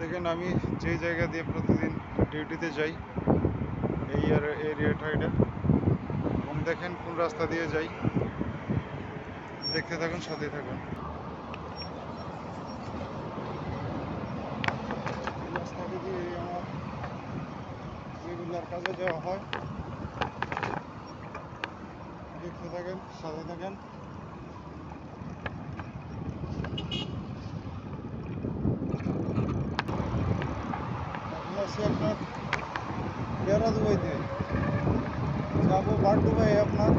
দেখেন আমি যে জায়গা দিয়ে প্রতিদিন ডিউটিতে যাই এই এরিয়াটা এটা, এবং দেখেন কোন রাস্তা দিয়ে যাই, দেখতে থাকুন, সাথে থাকুন। এই রাস্তাটা দিয়ে আমার রেগুলার কাজে যাওয়া হয়, দেখতে থাকেন, সাথে থাকেন। এখন আছি আপনার দেরা দুবাইতে, যাবো বারদুবাই। আপনার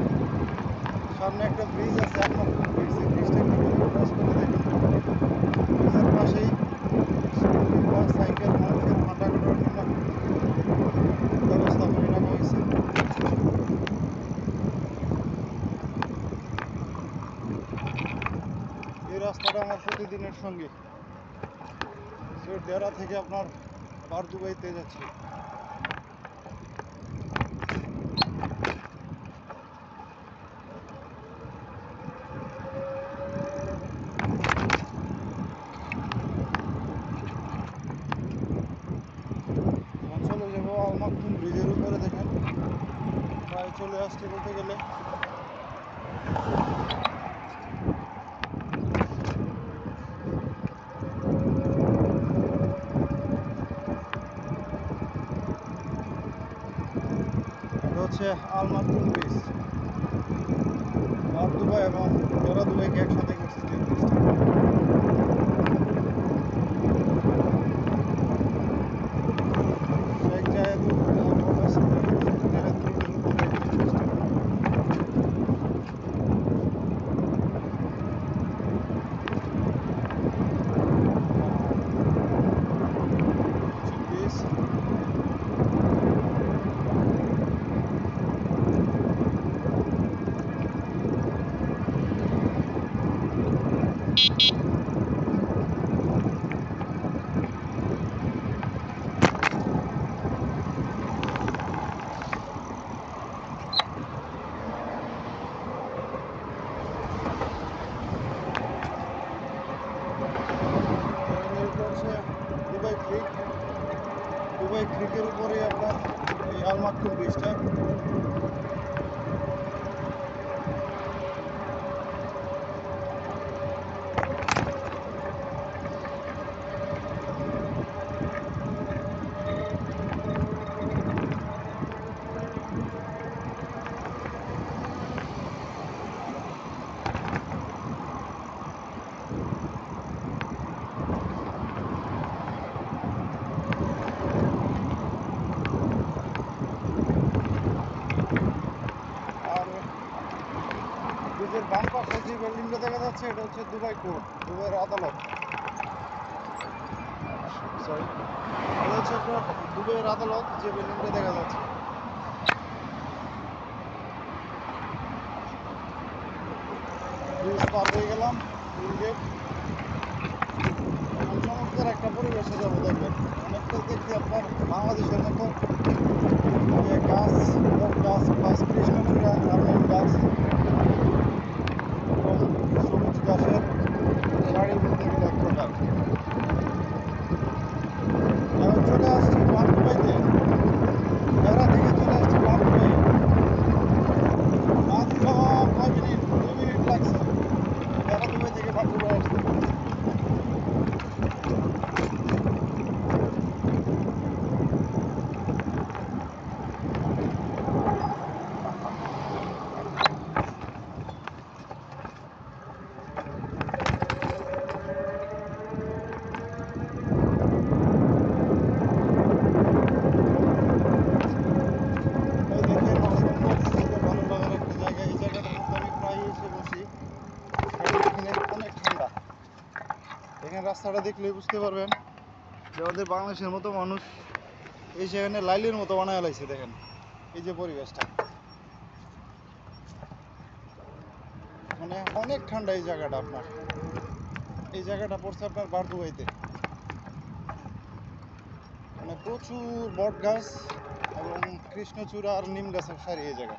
সামনে একটা ব্রিজ আছে, আপনার ব্রিজ, এই ব্রিজটা কীভাবে ক্রস করে দেখেন। ব্রিজের পাশেই স্কুটি বা সাইকেল মানুষের হাঁটা করার জন্য ব্যবস্থা করে রাখা হয়েছে। এই রাস্তাটা আমার প্রতিদিনের সঙ্গে, দেরা থেকে আপনার বারদুবাইতে যাচ্ছি। চলে যাবো আল মাকতুম ব্রিজের উপরে, দেখেন প্রায় চলে আসছে বলতে গেলে। এটা হচ্ছে আল মাকতুম ব্রিজ, বারদুবাই এবং দেরা দুবাইকে একসাথে করছে যে ব্রিজটা। শেখ জায়েদুল রোড আছে, শেখ জায়েদুল রোডের উপরে এই ব্রিজটা। ব্রিজ দুবাই ক্রিক, দুবাই ক্রিকের উপরেই আপনার এই আল মাকতুম ব্রিজটা। আর ব্রিজের বাম পাশে যে বিল্ডিংটা দেখা যাচ্ছে এটা হচ্ছে দুবাই কোর্ট, দুবাইয়ের আদালত। সরি, এটা হচ্ছে আপনার দুবাইয়ের আদালত, যে বিল্ডিংটা দেখা যাচ্ছে। ব্রিজ পার হয়ে গেলাম, টুল গেট। এখন চমৎকার একটা পরিবেশে যাবো, দেখবেন অনেকটা দেখি আপনার বাংলাদেশের মতো, যে গাছ, বট গাছ প্লাস কৃষ্ণচূড়া আর নিম গাছ এবং সবুজ গাছের শাড়ি বলতে গেলে এক প্রকার। এখন চলে আসছি বারদুবাইতে, দেরা থেকে চলে আসছি বারদুবাই। মাত্র 5 মিনিট, 2 মিনিট লাগছে দেরা দুবাই থেকে বারদুবাই আসতে। এই দেখেন অসম্ভব সুন্দর, ভালো লাগার একটা জায়গা। এই জায়গাটার মধ্যে আমি প্রায় এসে বসি, কারণ এখানে অনেক ঠান্ডা। এখানে রাস্তাটা দেখলেই বুঝতে পারবেন যে আমাদের বাংলাদেশের মতো মানুষ এই সেখানে লাইলের মতো বানায় লাইছে। দেখেন এই যে পরিবেশটা, মানে অনেক ঠান্ডা এই জায়গাটা। আপনার এই জায়গাটা পড়ছে আপনার বারদুবাইতে, মানে প্রচুর বট গাছ এবং কৃষ্ণচূড়া আর নিম গাছের সারি এই জায়গা।